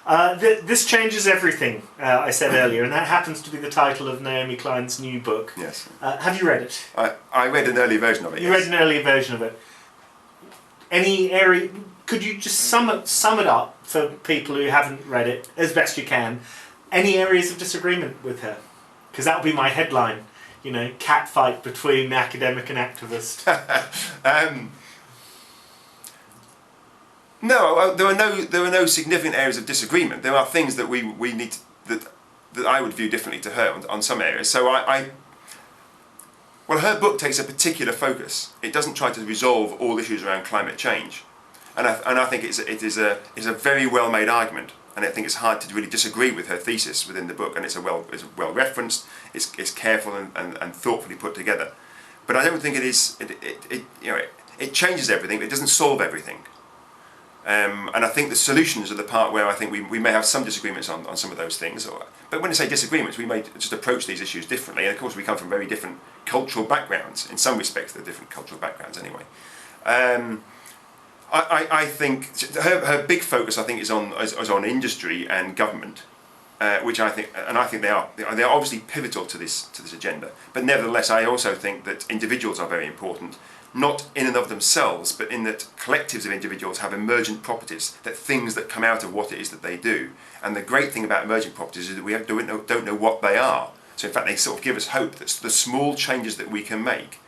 This changes everything, I said earlier, and that happens to be the title of Naomi Klein's new book. Yes. Have you read it? I read an early version of it. You read an early version of it. Any area? Could you just sum it up for people who haven't read it as best you can? Any areas of disagreement with her? Because that will be my headline. You know, cat fight between academic and activist. No, there are no significant areas of disagreement. There are things that we need that I would view differently to her on some areas. So well, her book takes a particular focus. It doesn't try to resolve all issues around climate change, and I think it is a very well made argument. And I think it's hard to really disagree with her thesis within the book, and it's well referenced. It's careful and thoughtfully put together. But I don't think it changes everything. It doesn't solve everything. And I think the solutions are the part where I think we may have some disagreements on some of those things. But when I say disagreements, we may just approach these issues differently. And of course, we come from very different cultural backgrounds. In some respects, they're different cultural backgrounds anyway. I think her big focus, I think, is on industry and government, which I think they are obviously pivotal to this agenda. But nevertheless, I also think that individuals are very important. Not in and of themselves, but in that collectives of individuals have emergent properties, that things that come out of what it is that they do. And the great thing about emergent properties is that we don't know what they are. So in fact, they sort of give us hope that the small changes that we can make,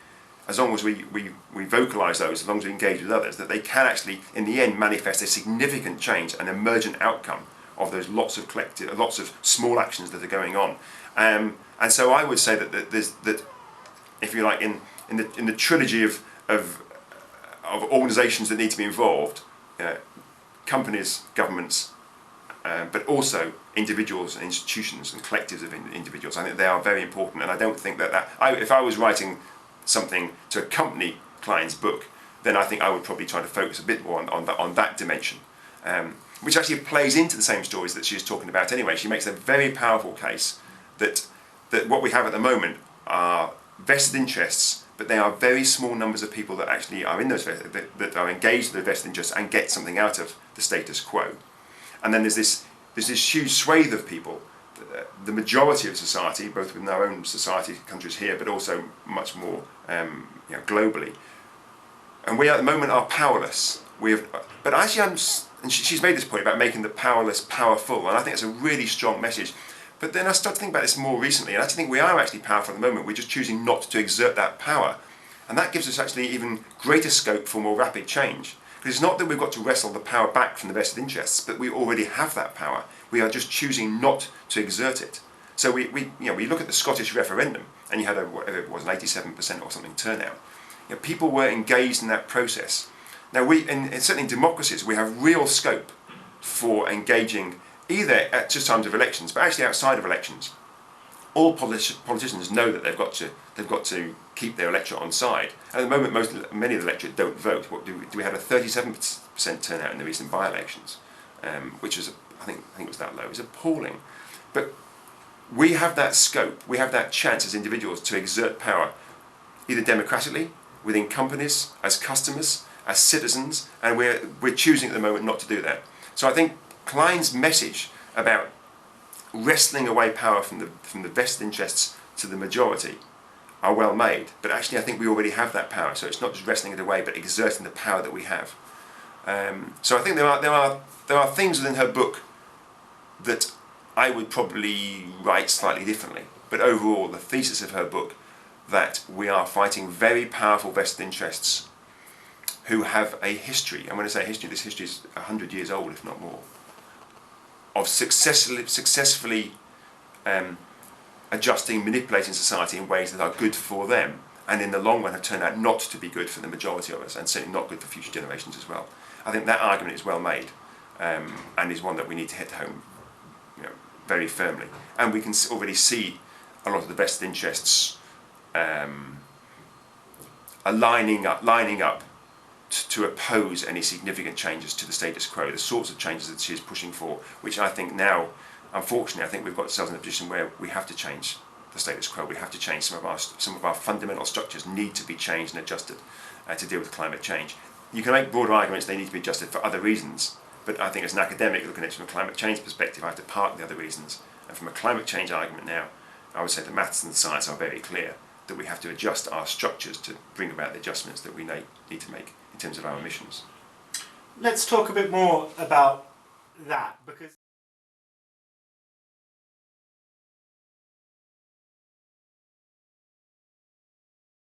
as long as we vocalise those, as long as we engage with others, that they can actually, in the end, manifest a significant change, an emergent outcome of those lots of small actions that are going on. And so I would say that if you like, in the trilogy of organisations that need to be involved, companies, governments, but also individuals and institutions and collectives of individuals. I think they are very important, and I don't think if I was writing something to accompany Klein's book, then I think I would probably try to focus a bit more on that dimension, which actually plays into the same stories that she was talking about anyway. She makes a very powerful case that what we have at the moment are vested interests, but they are very small numbers of people that actually are in those that are engaged with the vested interests and get something out of the status quo. And then there's this huge swathe of people, the majority of society, both within our own society, countries here, but also much more globally. And we at the moment are powerless. But actually, she's made this point about making the powerless powerful, and I think it's a really strong message. But then I started to think about this more recently, and I actually think we are actually powerful at the moment. We're just choosing not to exert that power. And that gives us actually even greater scope for more rapid change. Because it's not that we've got to wrestle the power back from the vested interests, but we already have that power. We are just choosing not to exert it. So we look at the Scottish referendum, and you had whatever it was, an 87% or something turnout. People were engaged in that process. Now certainly in democracies, we have real scope for engaging either at just times of elections, but actually outside of elections. All politicians know that they've got to keep their electorate on side. And at the moment, many of the electorate don't vote. We had a 37% turnout in the recent by-elections, which was, I think it was that low. It was appalling. But we have that scope, we have that chance as individuals to exert power, either democratically, within companies, as customers, as citizens, and we're choosing at the moment not to do that. So I think Klein's message about wrestling away power from the vested interests to the majority are well made, but actually I think we already have that power. So it's not just wrestling it away, but exerting the power that we have. So I think there are things within her book that I would probably write slightly differently. But overall, the thesis of her book, that we are fighting very powerful vested interests who have a history, and when I say history, this history is 100 years old, if not more, of successfully adjusting, manipulating society in ways that are good for them, and in the long run have turned out not to be good for the majority of us, and certainly not good for future generations as well. I think that argument is well made, and is one that we need to hit home very firmly. And we can already see a lot of the vested interests are lining up to oppose any significant changes to the status quo, the sorts of changes that she is pushing for, which I think now, unfortunately, I think we've got ourselves in a position where we have to change the status quo. We have to change some of our fundamental structures need to be changed and adjusted to deal with climate change. You can make broader arguments they need to be adjusted for other reasons, But I think as an academic looking at it from a climate change perspective, I have to park the other reasons. And from a climate change argument now, I would say the maths and the science are very clear that we have to adjust our structures to bring about the adjustments that we need to make in terms of our emissions. Let's talk a bit more about that, because